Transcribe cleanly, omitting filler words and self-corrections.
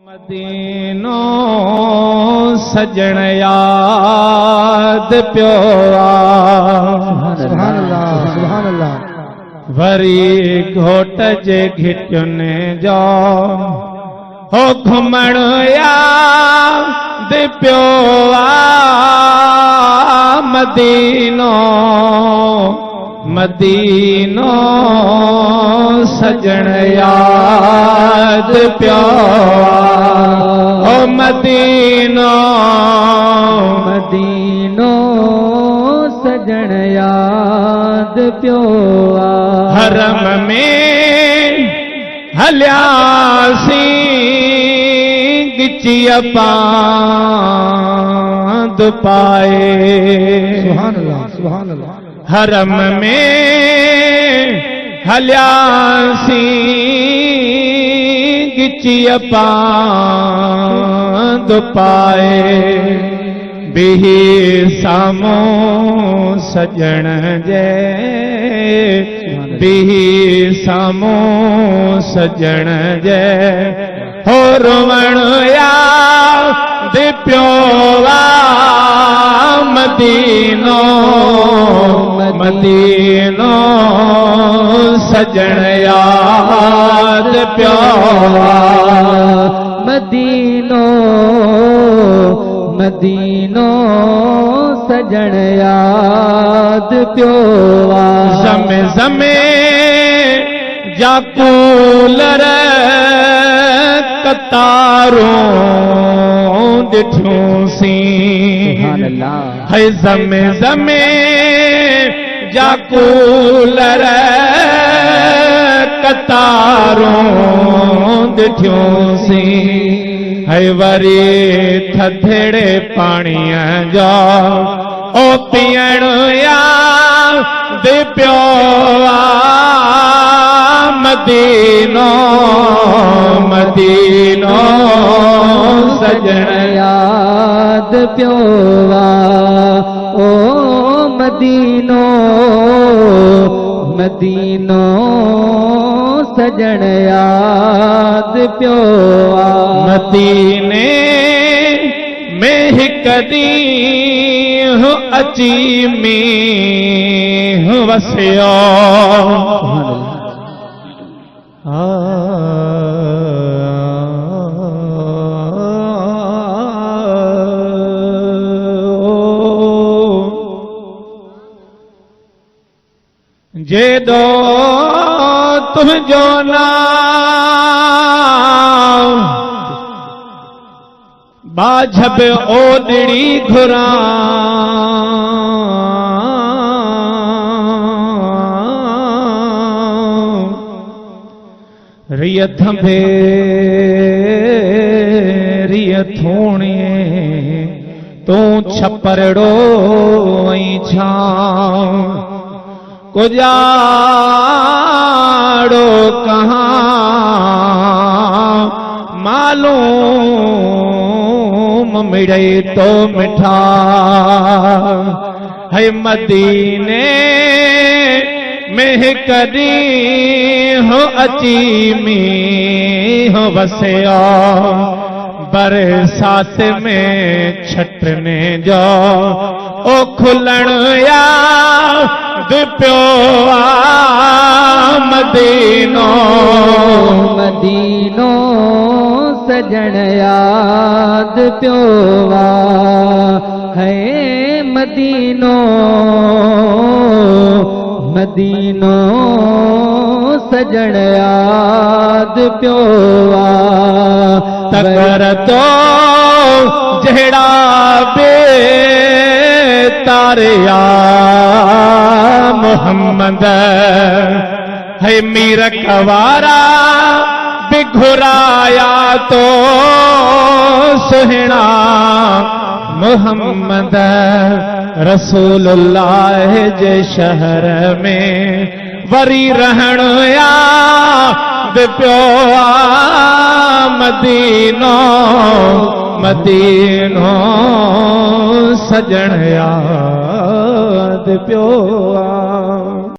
मदीनो सजण याद पियो सुभान अल्लाह सुभान अल्लाह। वरी घोट जे घिटियुनि जो हो घुमण याद पियो मदीनो मदीनो सजण याद पियो ओ मदीनो मदीनो सजण याद पियो हरम में हलियासी गिचिय पांद पाए सुभान अल्लाह सुभान अल्लाह। हरम में हलियासी गिचिय पांद पाए बिही सामो सजण जे बिही सामो सजण जे हो रोवण याद पियो मदीनो मदीनो सजण याद पियो मदीनो मदीनो सजण याद पियो समय समय जाकूलर कतारों ॾिठूंसी है ज़मे ज़मे जाकूलर कतारों ॾिठूंसी है वरी थधड़े पाणीअ जो ओ पीअण याद पियो मदीनो मदीनो सजण याद पियो ओ मदीनो मदीनो सजण याद पियो मदीने में हिक ॾींहुं अची मींहुं वसियो जेदो तुझो नाम बाझब ओडड़ी घुरा रिय थंभे रिय थोणिए तू छपरड़ो ऐं छां गुजारो कहाँ मालूम मिड़े तो मिठा है मदीने में कदी हो अची मींहुं वसियो बरसात में छटने जो ओ खुलण याद पियो मदीनो मदीनो सजण याद पियो है मदीनो मदीनो सजण याद पियो तकर तो जहिड़ा बे तारिया मोहम्मद है मीर कवारा बिघुराया तो सुहिणा मोहम्मद रसूलुल्लाह जे शहर में वरी रहण याद पियो मदीनो मदीनो सजण याद पियो